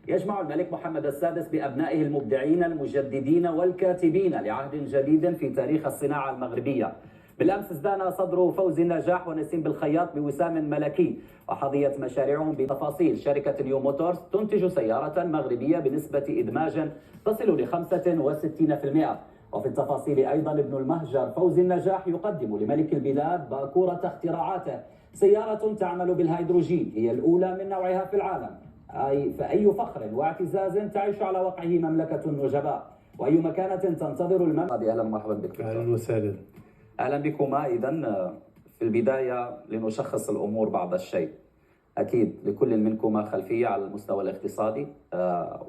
يجمع الملك محمد السادس بأبنائه المبدعين المجددين والكاتبين لعهد جديد في تاريخ الصناعة المغربية. بالأمس ازدان صدر فوزي النجاح ونسيم بالخياط بوسام ملكي، وحظيت مشاريعهم بتفاصيل شركة نيو موتورز تنتج سيارة مغربية بنسبة إدماج تصل ل 65%. وفي التفاصيل أيضا ابن المهجر فوزي النجاح يقدم لملك البلاد باكورة اختراعاته، سيارة تعمل بالهيدروجين هي الأولى من نوعها في العالم. فأي فخر واعتزاز تعيش على وقعه مملكة النجباء، وأي مكانة تنتظر المملكة. أهلا ومرحبا بك. أهلا وسهلا. أهلا بكما. إذن في البداية لنشخص الأمور بعض الشيء. أكيد لكل منكما خلفية على المستوى الاقتصادي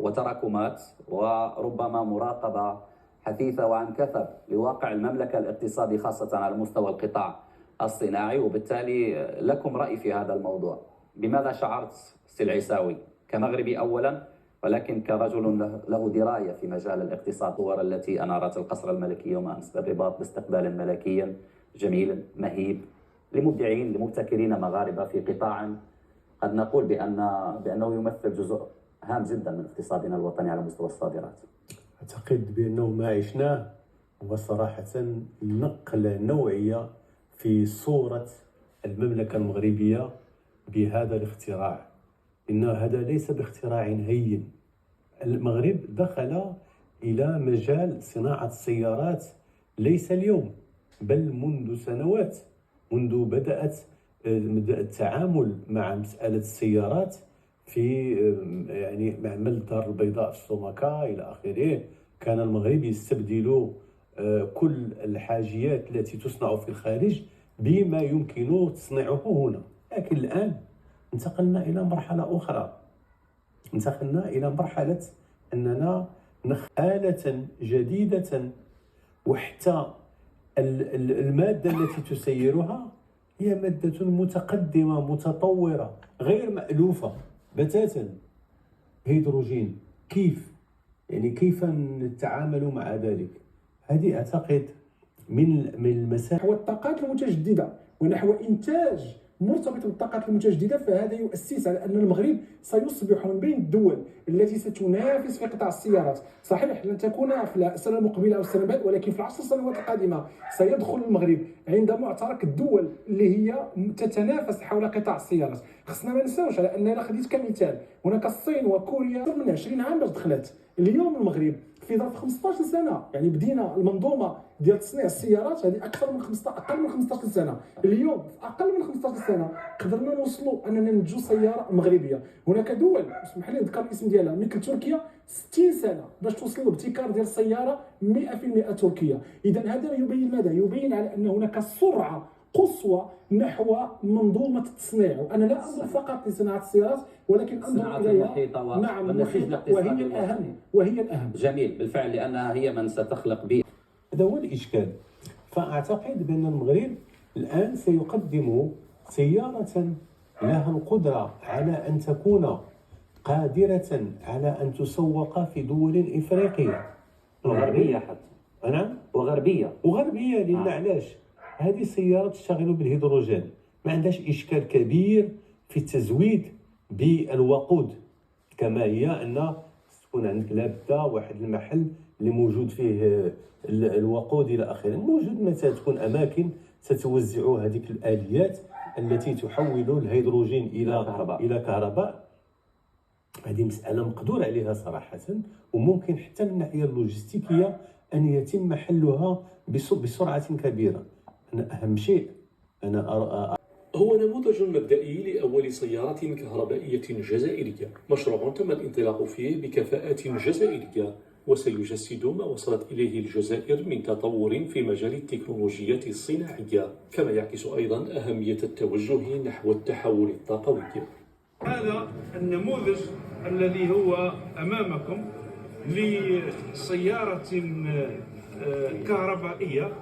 وتراكمات وربما مراقبة حثيثة وعن كثب لواقع المملكة الاقتصادي خاصة على مستوى القطاع الصناعي، وبالتالي لكم رأي في هذا الموضوع. بماذا شعرت سي العيساوي كمغربي أولا، ولكن كرجل له دراية في مجال الاقتصاد، الصور التي أنارت القصر الملكي يوم أمس بالرباط باستقبال ملكي جميل مهيب لمبدعين لمبتكرين مغاربة في قطاع قد نقول بأنه يمثل جزء هام جدا من اقتصادنا الوطني على مستوى الصادرات؟ أعتقد بأنه ما عشناه هو صراحة نقلة نوعية في صورة المملكة المغربية بهذا الاختراع. إن هذا ليس باختراع هين. المغرب دخل إلى مجال صناعة السيارات ليس اليوم بل منذ سنوات، منذ بدأت التعامل مع مسألة السيارات في يعني معمل الدار البيضاء في السومكة إلى آخره. كان المغرب يستبدل كل الحاجيات التي تصنع في الخارج بما يمكن تصنيعه هنا. لكن الآن انتقلنا إلى مرحلة أخرى، انتقلنا إلى مرحلة أننا آلة جديدة، وحتى المادة التي تسيرها هي مادة متقدمة متطورة غير مألوفة بتاتا. هيدروجين كيف نتعامل مع ذلك؟ هذه أعتقد من المسائل. نحو الطاقات المتجددة ونحو إنتاج مرتبط بالطاقات المتجددة، فهذا يؤسس على أن المغرب سيصبح من بين الدول التي ستنافس في قطاع السيارات. صحيح لن تكون في السنة المقبلة أو السنة بعد، ولكن في ال10 سنوات القادمة سيدخل المغرب عند معترك الدول اللي هي تتنافس حول قطاع السيارات. خصنا ما ننساوش على أننا خديت كمثال هناك الصين وكوريا أكثر من 20 عام باش دخلت. اليوم المغرب في ظرف 15 سنة يعني بدينا المنظومة ديال تصنيع السيارات هذه أقل من 15 سنة. اليوم في أقل من 15 سنة قدرنا نوصلوا أننا ننتجوا سيارة مغربية. هناك دول اسمح لي نذكر الاسم ديالها مثل تركيا 60 سنة باش توصل لابتكار ديال السيارة 100% تركية. إذا هذا يبين ماذا؟ يبين على أن هناك سرعة قصوى نحو منظومة التصنيع. وأنا لا أنظر فقط لصناعة السيارات ولكن أنظر إليها نعم وهي الأهم. جميل بالفعل، لأنها هي من ستخلق بيئة. هذا هو الإشكال. فأعتقد بأن المغرب الآن سيقدم سيارة لها القدرة على أن تكون قادرة على أن تسوق في دول إفريقية وغربية حتى. نعم وغربية لأن علاش؟ هذه السيارة تشتغل بالهيدروجين، ما عندهاش إشكال كبير في التزويد بالوقود، كما هي أن تكون عندك لابدة واحد المحل اللي موجود فيه الوقود إلى آخره. موجود متى تكون أماكن ستوزع هذيك الآليات التي تحول الهيدروجين إلى كهرباء. هذه مسألة مقدور عليها صراحة، وممكن حتى من الناحية اللوجستيكية أن يتم حلها بسرعة كبيرة. أهم شيء هو نموذج مبدئي لأول سيارة كهربائية جزائرية، مشروع تم الانطلاق فيه بكفاءات جزائرية، وسيجسد ما وصلت إليه الجزائر من تطور في مجال التكنولوجيات الصناعية، كما يعكس أيضا أهمية التوجه نحو التحول الطاقوي. هذا النموذج الذي هو أمامكم لسيارة كهربائية،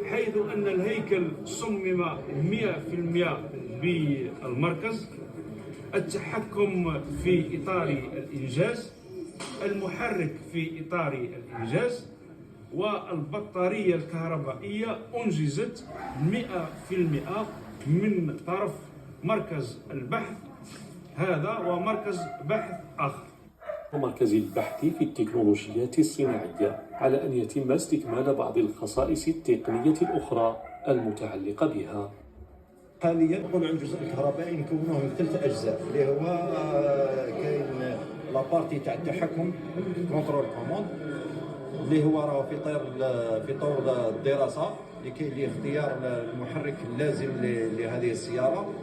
حيث أن الهيكل صمم 100% بالمركز، التحكم في إطار الإنجاز، المحرك في إطار الإنجاز، والبطارية الكهربائية أنجزت 100% من طرف مركز البحث هذا ومركز بحث آخر. مركز البحث في التكنولوجيات الصناعية على أن يتم استكمال بعض الخصائص التقنية الأخرى المتعلقة بها. حاليا نقولوا عن الجزء الكهربائي نكونوه من 3 أجزاء، اللي هو كاين لابارتي تاع التحكم كونترول كوموند، اللي هو راه في طور الدراسه لكي لاختيار المحرك اللازم لهذه السياره.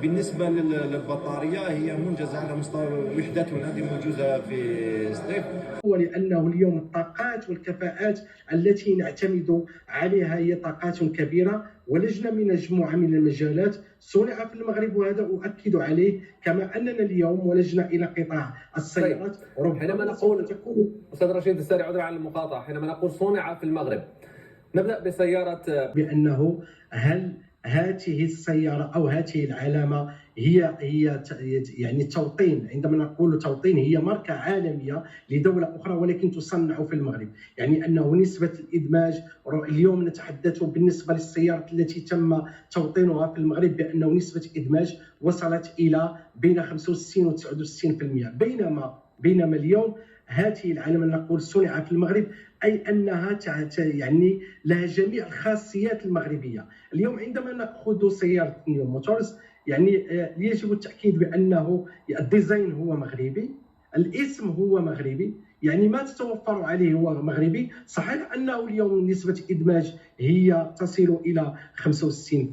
بالنسبه للبطاريه هي منجزه على مستوى الوحدات هذه موجوده في ستيف. هو لأنه اليوم الطاقات والكفاءات التي نعتمد عليها هي طاقات كبيرة، ولجنة من مجموعة من المجالات صنع في المغرب، وهذا أؤكد عليه. كما أننا اليوم ولجنة إلى قطاع السيارات. حينما نقول أستاذ رشيد الساري، عذرا على المقاطعة، حينما نقول صنع في المغرب نبدأ بسيارة، بأنه هل هذه السيارة أو هذه العلامة هي يعني توطين. عندما نقول توطين هي ماركة عالمية لدولة أخرى ولكن تصنع في المغرب، يعني أنه نسبة الإدماج اليوم نتحدث بالنسبة للسيارات التي تم توطينها في المغرب بأنه نسبة إدماج وصلت إلى بين 65 و 69%، بينما اليوم هذه العلامة نقول صنع في المغرب أي أنها يعني لها جميع الخاصيات المغربية. اليوم عندما نأخذ سيارة نيو موتورز يعني يجب التأكيد بأنه الديزاين هو مغربي، الاسم هو مغربي، يعني ما تتوفر عليه هو مغربي. صحيح أنه اليوم نسبة إدماج هي تصل إلى 65%.